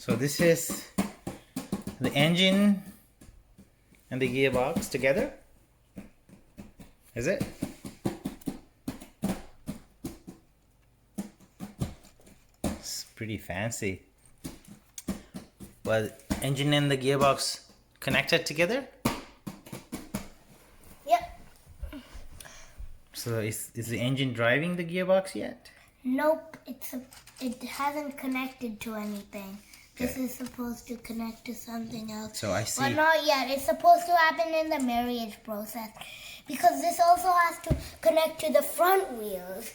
So this is the engine and the gearbox together. Is it? It's pretty fancy. Well, engine and the gearbox connected together. Yep. So is the engine driving the gearbox yet? Nope. It hasn't connected to anything. This is supposed to connect to something else. So I see. But not yet. It's supposed to happen in the marriage process. Because this also has to connect to the front wheels.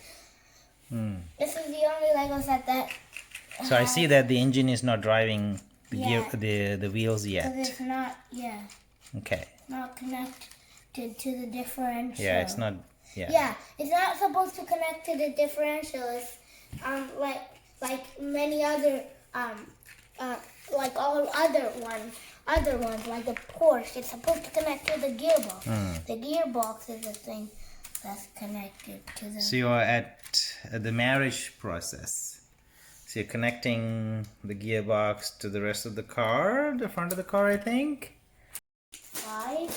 This is the only Lego set that... So I see that the engine is not driving the Yeah. the wheels yet. Because it's not, Okay. not connected to the differential. Yeah, it's not. Yeah. Yeah, it's not supposed to connect to the differential. It's like many other like all other ones like the Porsche. It's supposed to connect to the gearbox. The gearbox is the thing that's connected to the. So you're at the marriage process. So you're connecting the gearbox to the rest of the car, the front of the car, I think. 5,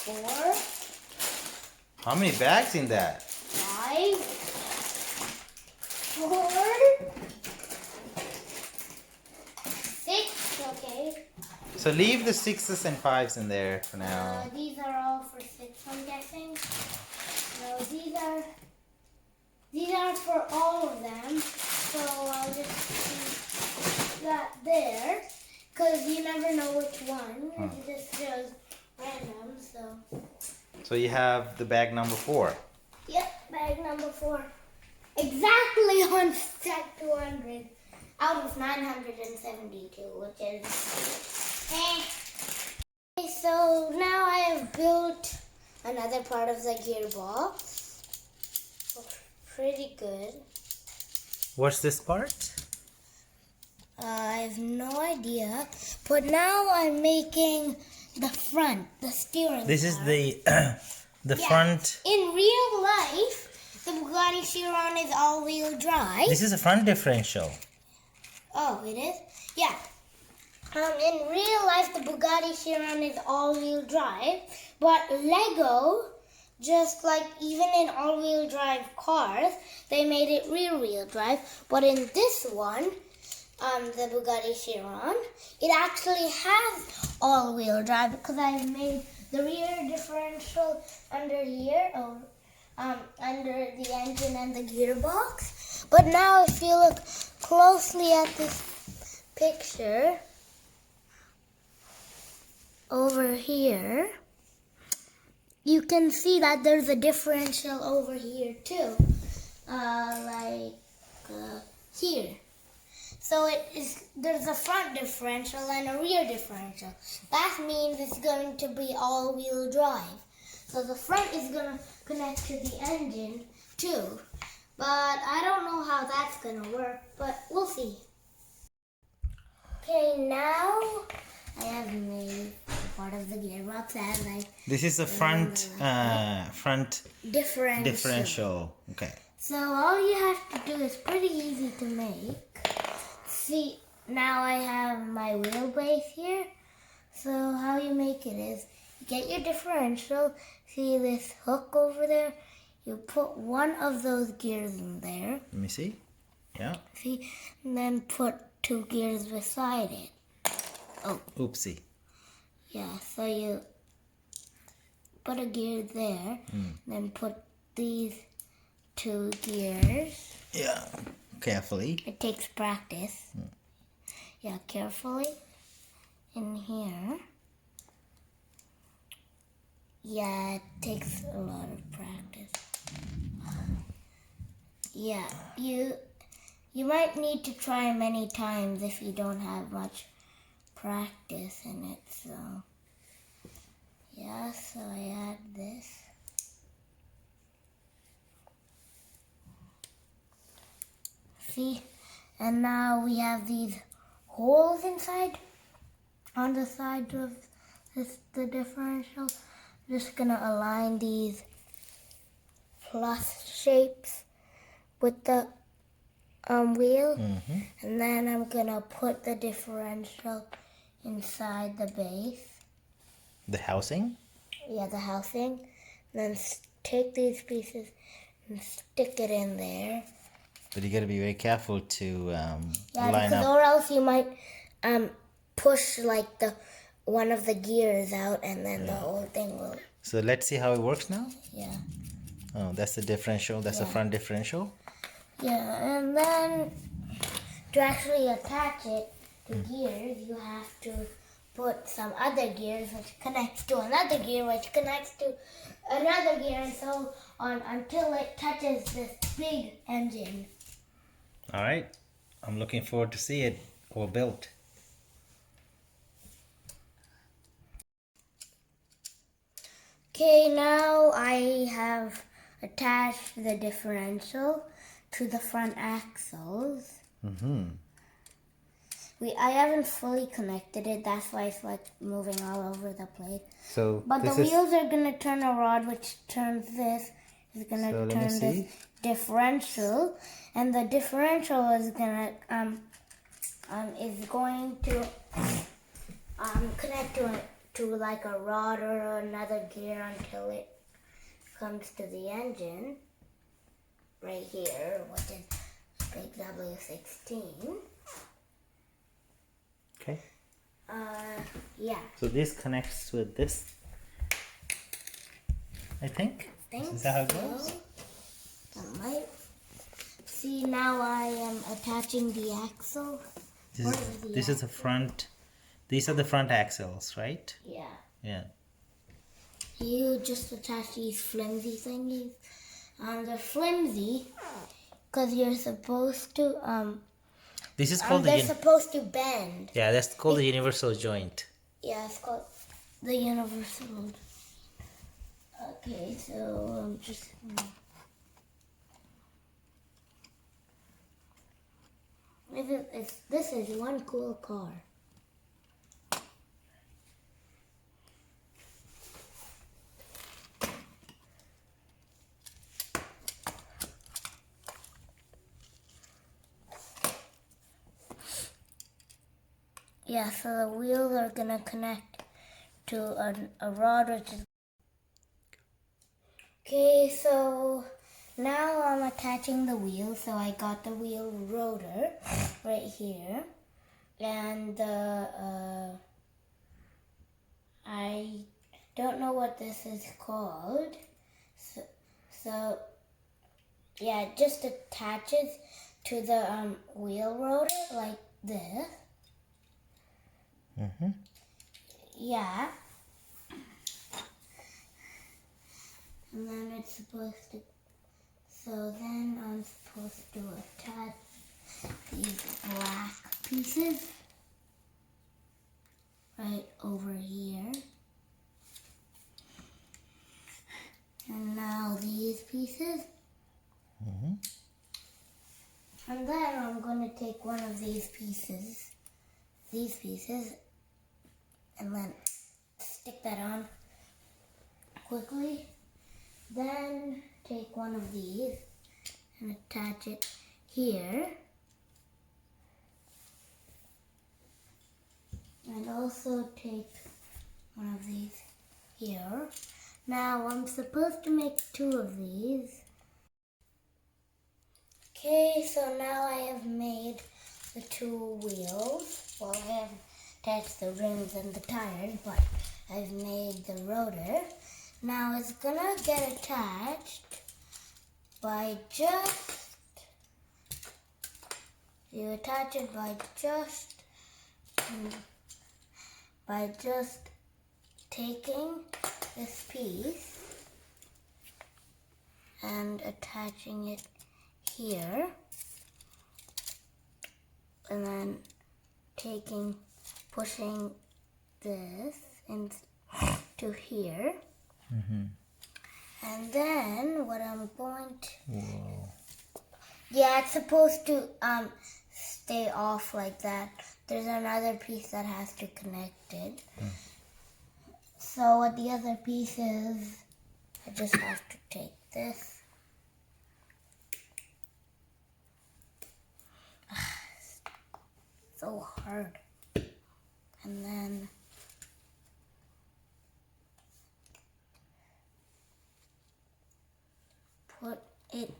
4. How many bags in that? 5, 4, 6. Okay. So leave the 6s and 5s in there for now. These are all for 6, I'm guessing. No, these are for all of them. So I'll just keep that there, because you never know which one. It just shows random. So you have the bag number 4. Yep, bag number 4. Exactly on step 200 out of 972, which is... Okay, so now I have built another part of the gearbox. Looks pretty good. What's this part? I have no idea, but now I'm making the front, the steering. This is part. the front. In real life, the Bugatti Chiron is all-wheel drive. This is a front differential. Oh, it is? Yeah. In real life, the Bugatti Chiron is all-wheel drive, but Lego, just like even in all-wheel drive cars, they made it rear-wheel drive. But in this one, the Bugatti Chiron, it actually has all-wheel drive because I've made the rear differential under here, under the engine and the gearbox. But now if you look closely at this picture over here, you can see that there's a differential over here too, here. So there's a front differential and a rear differential. That means it's going to be all-wheel drive. So the front is going to connect to the engine too. But I don't know how that's going to work, but we'll see. Okay, now I have made part of the gearbox as I... This is the front differential. Okay. So all you have to do is pretty easy to make. See, now I have my wheelbase here. So how you make it is, you get your differential, see this hook over there? You put one of those gears in there. Let me see. Yeah. See, and then put 2 gears beside it. Oh. Oopsie. Yeah, so you put a gear there, then put these 2 gears. Yeah. Carefully. It takes practice. Yeah, carefully. In here. Yeah, it takes a lot of practice. Yeah, you might need to try many times if you don't have much practice in it, so yeah, so I add this. See, and now we have these holes inside on the side of the differential. Just gonna align these plus shapes with the wheel. Mm-hmm. And then I'm gonna put the differential inside the base. The housing? Yeah, the housing. Then take these pieces and stick it in there. But you gotta be very careful to Yeah, line because up. or else you might push like the one of the gears out, and then the whole thing will. So let's see how it works now. Yeah. Oh, that's the differential. That's the Yeah. front differential. Yeah, and then to actually attach it to gears, you have to put some other gears which connects to another gear, which connects to another gear, and so on until it touches this big engine. All right. I'm looking forward to see it all built. Okay, now I have attached the differential to the front axles. Mm-hmm. I haven't fully connected it, that's why it's like moving all over the place. So But the this is wheels are gonna turn a rod which turns this, is gonna So let me turn this see. differential, and the differential is gonna going to connect to like a rod or another gear until it comes to the engine right here, which is big W16. okay. Yeah. So this connects with this. I think. Is that how it goes? That might. See, now I am attaching the axle. This is the front. These are the front axles, right? Yeah. Yeah. You just attach these flimsy thingies. They're flimsy because you're supposed to This is called they're supposed to bend. yeah. That's called the universal joint. Yeah, it's called the universal. Okay, so I'm just. This is one cool car. Yeah, so the wheels are gonna connect to a rod which is. Okay, so now I'm attaching the wheel. So I got the wheel rotor right here, and I don't know what this is called. So yeah, it just attaches to the wheel rotor like this. Mm-hmm. Yeah. And then it's supposed to, so then I'm supposed to attach these black pieces right over here. And now these pieces. Mm-hmm. And then I'm going to take one of these pieces, and then stick that on quickly. Then take one of these and attach it here. And also take one of these here. Now I'm supposed to make two of these. Okay, so now I have made the two wheels. Well, I haven't attached the rims and the tires, but I've made the rotor. Now it's gonna get attached by you attach it by just taking this piece and attaching it here, and then pushing this into here. Mm-hmm. And then what I'm going to... Whoa. Yeah, it's supposed to stay off like that. There's another piece that has to connect it. So what the other piece is, I just have to take this so hard. And then put it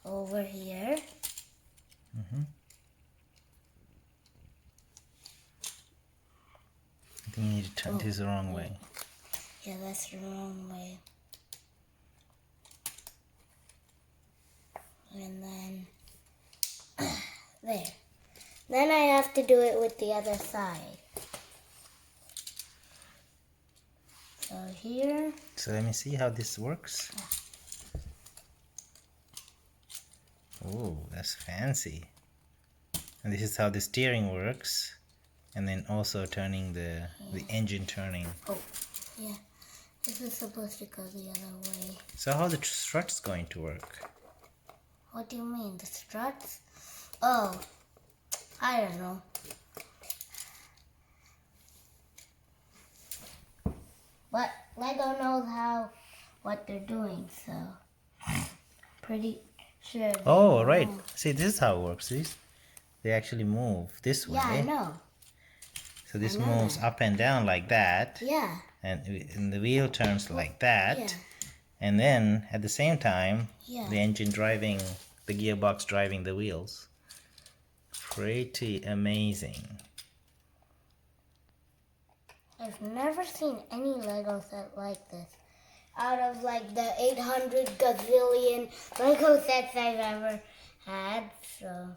over here. I think you need to turn this the wrong way. Yeah, that's the wrong way. And then there. Then I have to do it with the other side. So here. So let me see how this works. Oh, that's fancy. And this is how the steering works. And then also turning the engine turning. Oh, yeah. This is supposed to go the other way. So how the strut's going to work? What do you mean, the struts? Oh, I don't know. But Lego knows what they're doing, so pretty sure. Oh, right. See, this is how it works. See? They actually move this way. Yeah, I know. So this moves up and down like that. Yeah. And the wheel turns like that. Yeah. And then at the same time, Yeah. the engine driving, the gearbox driving the wheels. Pretty amazing. I've never seen any Lego set like this. Out of like the 800 gazillion Lego sets I've ever had, so.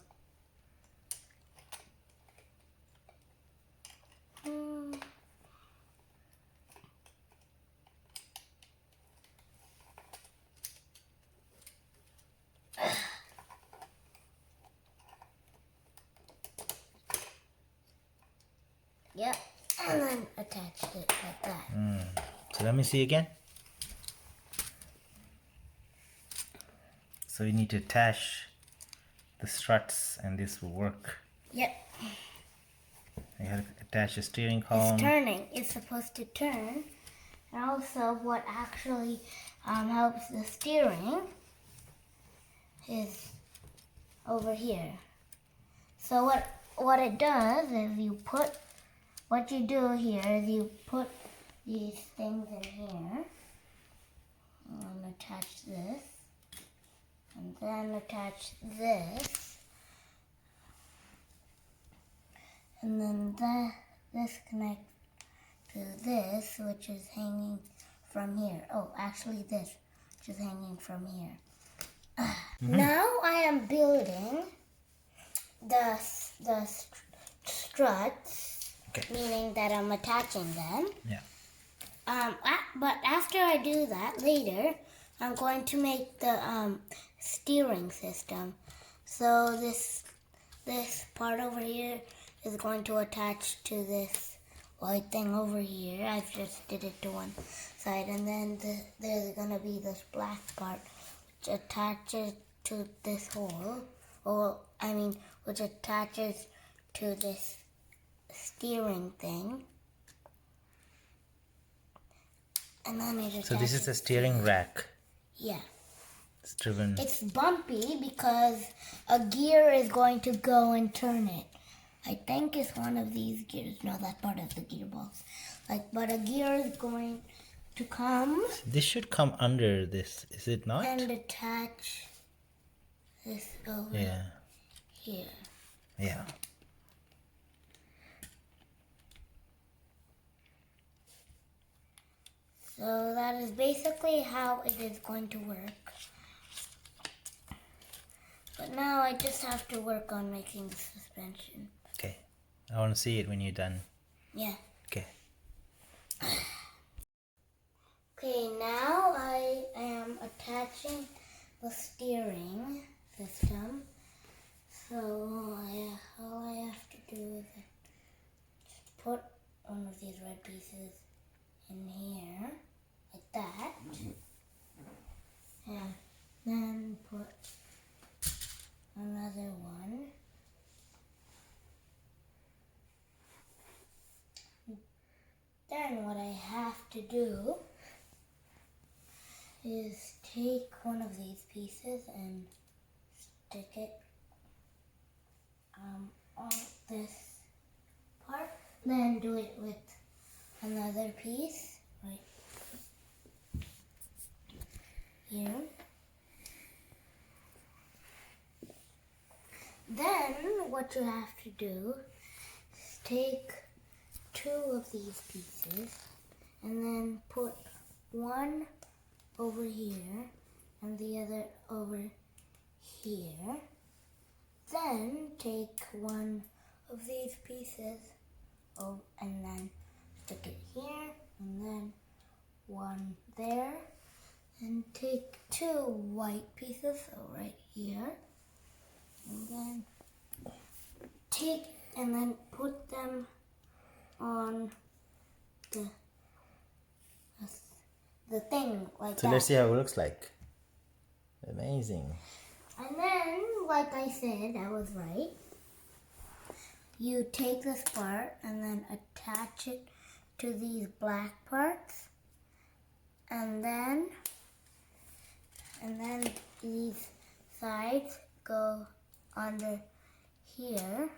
Yep, and then attach it like that. So let me see again. So you need to attach the struts and this will work. Yep, You have to attach the steering column. it's turning. It's supposed to turn. And also what actually helps the steering is over here. So what it does is what you do here is you put these things in here and attach this and then attach this and then this connects to this, which is hanging from here. Oh, actually this, which is hanging from here. Now I am building the struts, Okay. meaning that I'm attaching them. Yeah. But after I do that later, I'm going to make the steering system. So this part over here is going to attach to this white thing over here. I just did it to one side, and then there's gonna be this black part which attaches to this hole, which attaches to this steering thing. And then it attaches. So this is the steering rack. Yeah. It's driven. It's bumpy because a gear is going to go and turn it. I think it's one of these gears. No, that's part of the gearbox. But a gear is going to come This should come under this, is it not? and attach this over Yeah. here. Yeah. So that is basically how it is going to work. But now I just have to work on making the suspension. Okay. I want to see it when you're done. Yeah. Okay. Okay, now I am attaching the steering system. So all I have to do is just put one of these red pieces in here, like that. And then put another one. Then what I have to do is take one of these pieces and stick it on this part. Then do it with another piece right here. Then what you have to do is take 2 of these pieces and then put one over here and the other over here. Then take one of these pieces and then stick it here and then one there. And take 2 white pieces, so right here. And then take and then put them on the thing like So that. let's see how it looks like. Amazing. And then, like I said, I was right. You take this part and then attach it to these black parts. And then these sides go under here.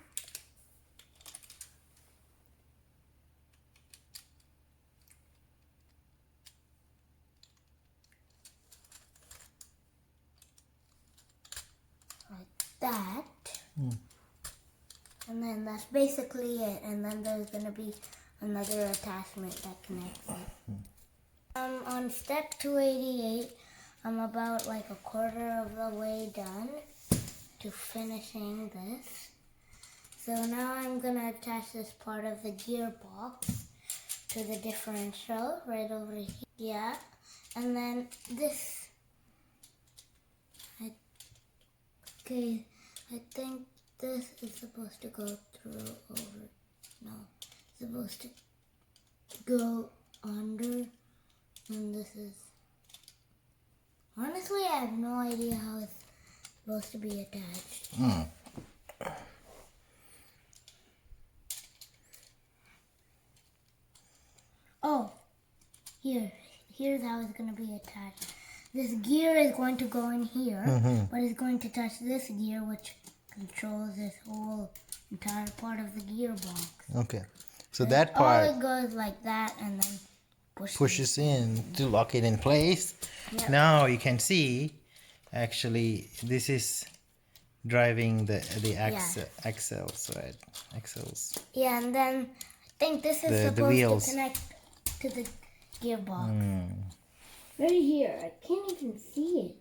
Like that. And then that's basically it. And then there's going to be another attachment that connects it. On step 288, I'm about like a quarter of the way done to finishing this. So now I'm going to attach this part of the gearbox to the differential right over here. Yeah. And then this. Okay, I think this is supposed to go through over. No, it's supposed to go under. And this is. Honestly, I have no idea how it's supposed to be attached. Oh, here's how it's going to be attached. This gear is going to go in here, but it's going to touch this gear, which controls this whole entire part of the gearbox. Okay. So that part all it goes like that and then pushes in to lock it in place. Yep. Now you can see, actually, this is driving the axles, right? Axles. Yeah, and then I think this is The supposed wheels. to connect to the gearbox. Right here, I can't even see it.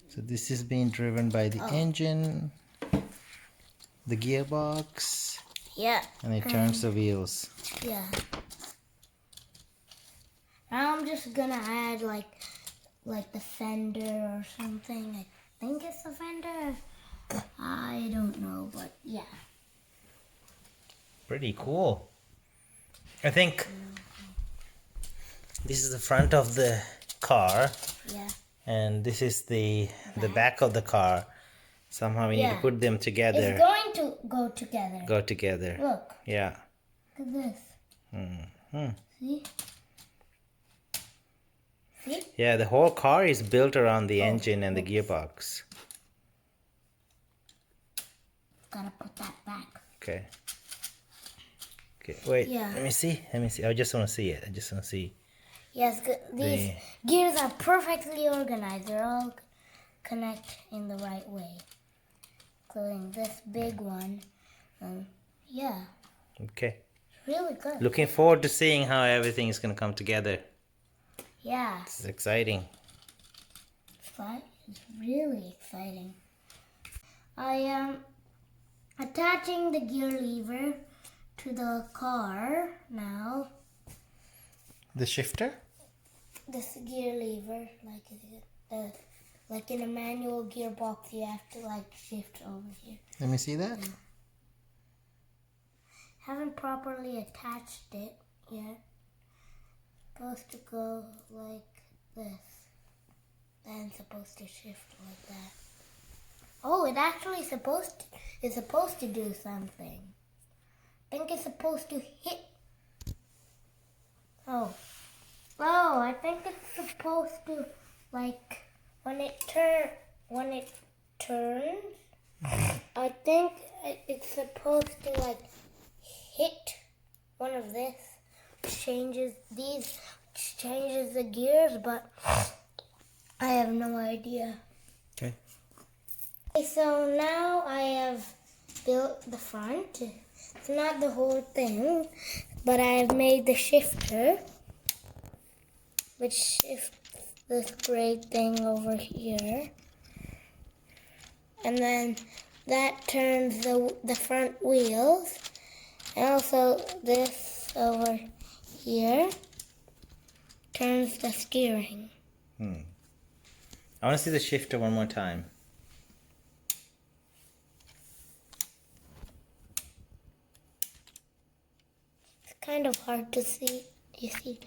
So this is being driven by the engine, the gearbox, Yeah. and it turns the wheels. Yeah. Now I'm just gonna add like the fender or something. I think it's the fender. I don't know, but yeah. Pretty cool. I think this is the front of the car, Yeah. and this is the back of the car. Somehow we need to put them together. It's going to go together. Go together. Look. Yeah. Look at this. See? See? Yeah, the whole car is built around the engine and the gearbox. Gotta put that back. Okay. Okay, wait. Yeah. Let me see. I just want to see it. I just want to see. Yes, these gears are perfectly organized. They're all connect in the right way, including this big one. Yeah, Okay. really good. Looking forward to seeing how everything is going to come together. Yeah, It's exciting. it's really exciting. I am attaching the gear lever to the car now. The shifter? This gear lever, like in a manual gearbox, you have to shift over here. Let me see that. Haven't properly attached it yet. Supposed to go like this. Then supposed to shift like that. Oh, it actually is supposed to do something. I think it's supposed to hit. Oh, I think it's supposed to when it turns, I think it's supposed to like hit one of this, changes the gears, but I have no idea. Okay. Okay, so now I have built the front. It's not the whole thing, but I have made the shifter, which shifts this great thing over here. And then that turns the front wheels. And also this over here turns the steering. I want to see the shifter one more time. It's kind of hard to see. You see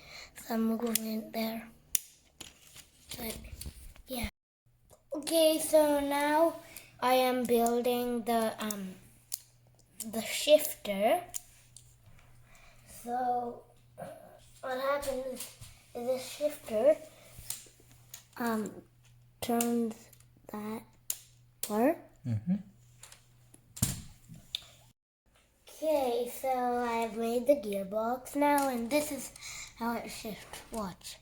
some movement there. But yeah. Okay, so now I am building the shifter. So what happens is the shifter turns that part. Okay, so I've made the gearbox now, and this is how it shifts. Watch.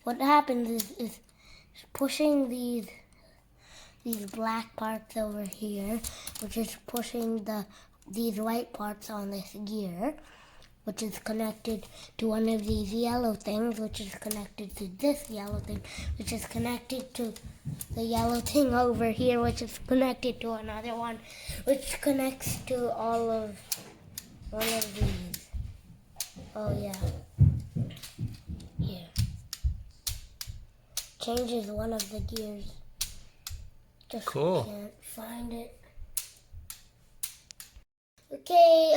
What happens is pushing these black parts over here, which is pushing these white parts on this gear, which is connected to one of these yellow things, which is connected to this yellow thing, which is connected to the yellow thing over here, which is connected to another one, which connects to all of one of these. Oh yeah. Here. Changes one of the gears. Just Cool. can't find it. Okay,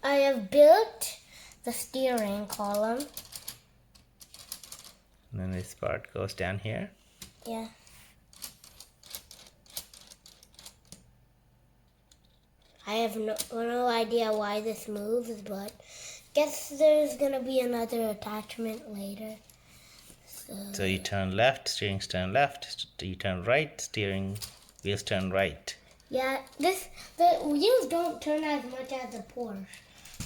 I have built the steering column. And then this part goes down here. Yeah. I have no idea why this moves, but guess there's gonna be another attachment later. So you turn left, steering's turn left. You turn right, steering wheels turn right. Yeah, the wheels don't turn as much as the Porsche.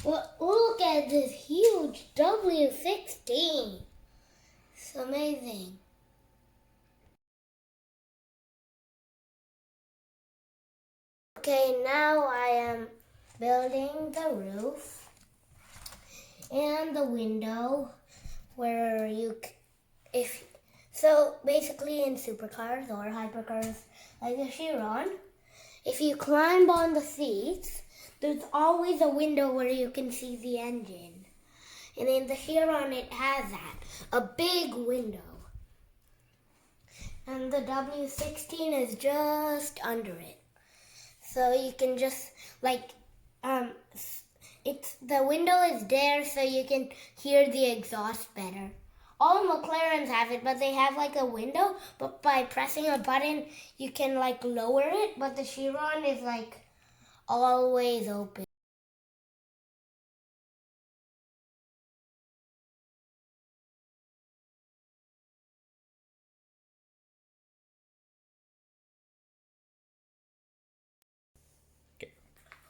Well, look at this huge W16. It's amazing. Okay, now I am building the roof and the window where so basically in supercars or hypercars like the Chiron, if you climb on the seats, there's always a window where you can see the engine. And in the Chiron, it has that, a big window. And the W16 is just under it. So you can just the window is there so you can hear the exhaust better. All McLarens have it, but they have like a window, but by pressing a button you can like lower it, but the Chiron is like always open.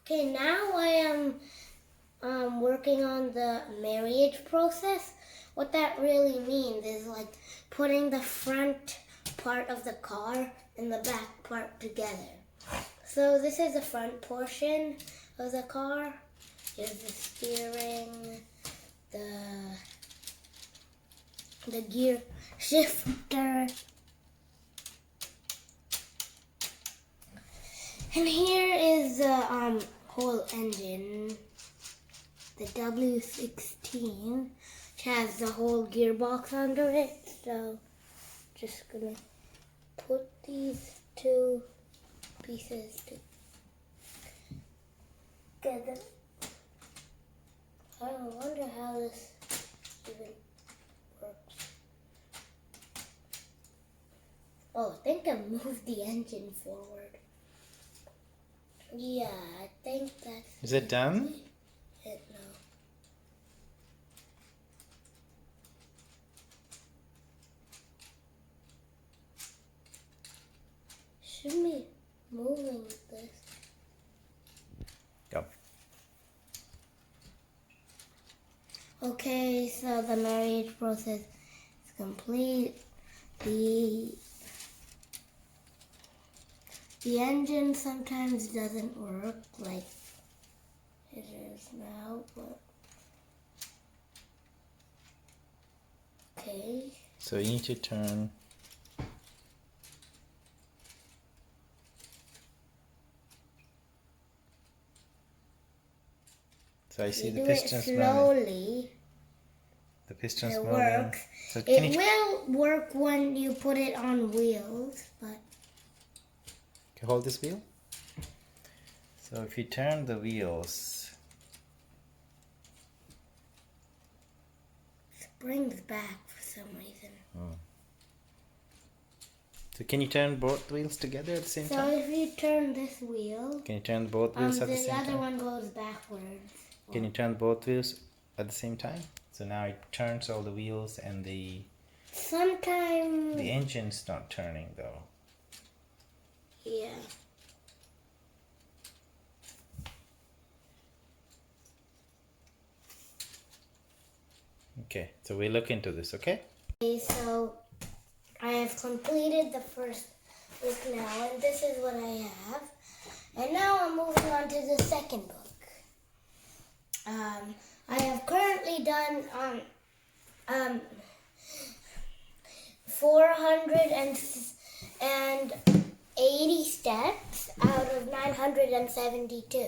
Okay, now I am working on the marriage process. What that really means is like putting the front part of the car and the back part together. So this is the front portion of the car. Here's the steering, the gear shifter. And here is the whole engine, the W16, which has the whole gearbox under it. So just gonna put these two pieces together. I wonder how this even works. Oh, I think I moved the engine forward. Yeah, I think that's... Is it done? No. Okay, so the marriage process is complete. The engine sometimes doesn't work like it is now, but okay. So you need to turn. So I see You the do it pistons moving. slowly. The pistons It moving. works. So can It you will work when you put it on wheels, but hold this wheel? So if you turn the wheels, it springs back for some reason. so can you turn both wheels together at the same So time? if you turn this wheel, Can you turn both wheels at the the same other time? one goes backwards. Can you turn both wheels at the same time? So now it turns all the wheels and the Sometimes, engine's not turning though. yeah. Okay, so we look into this, okay? Okay, so I have completed the first book now, and this is what I have. And now I'm moving on to the second book. I have currently done 480 steps out of 972.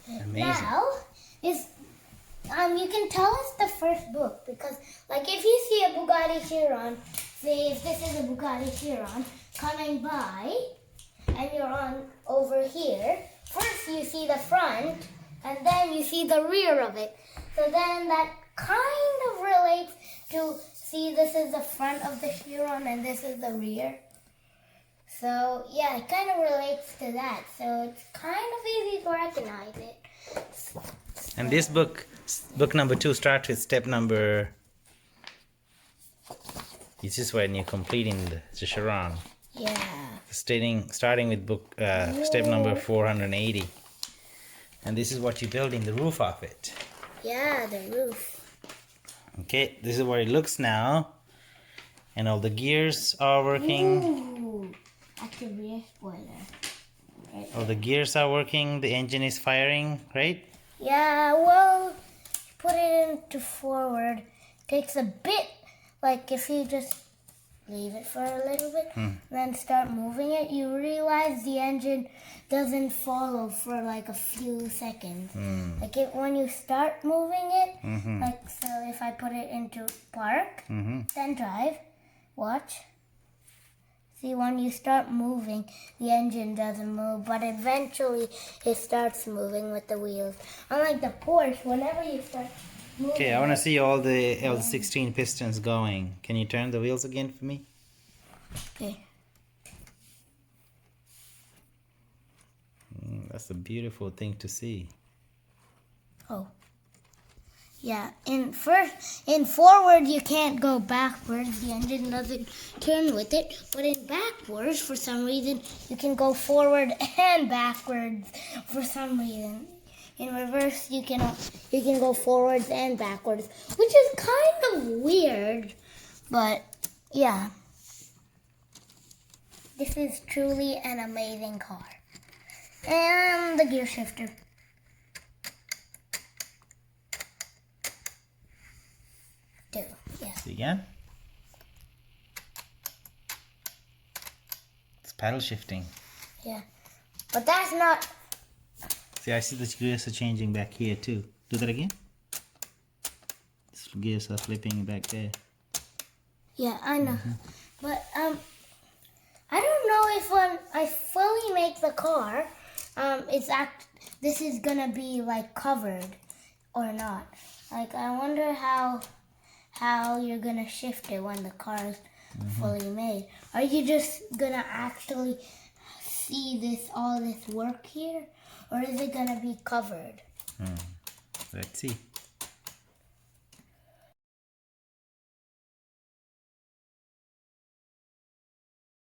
Amazing. Now, you can tell it's the first book because, like, if you see a Bugatti Chiron, say if this is a Bugatti Chiron coming by, and you're on over here, first you see the front, and then you see the rear of it. So then that kind of relates to, see, this is the front of the Chiron and this is the rear. So yeah, it kind of relates to that. So it's kind of easy to recognize it. And this book number 2 starts with step number. This is when you're completing the Chiron. Yeah. Starting with book step number 480. And this is what you build in the roof of it. Yeah, the roof. Okay, this is what it looks now. And all the gears are working. Ooh, active rear spoiler. Right All the gears are working. The engine is firing, right? Yeah, well, put it into forward. Takes a bit, like if you just leave it for a little bit, then start moving it, you realize the engine doesn't follow for like a few seconds. Like when you start moving it, like so if I put it into park, then drive, watch. See, when you start moving, the engine doesn't move, but eventually it starts moving with the wheels. Unlike the Porsche, whenever you start moving... Okay, I want to see all the L16 pistons going. Can you turn the wheels again for me? Okay. That's a beautiful thing to see. Oh. Yeah, in forward you can't go backwards. The engine doesn't turn with it. But in backwards, for some reason, you can go forward and backwards. For some reason, in reverse you can go forwards and backwards, which is kind of weird. But yeah, this is truly an amazing car. And the gear shifter. Yeah. See again? It's paddle shifting. Yeah. But that's not... See, I see the gears are changing back here too. Do that again. The gears are flipping back there. Yeah, I know. But I don't know if when I fully make the car, this is gonna be like covered or not. Like I wonder how you're gonna shift it when the car is fully made. Are you just gonna actually see all this work here, or is it gonna be covered? Let's see.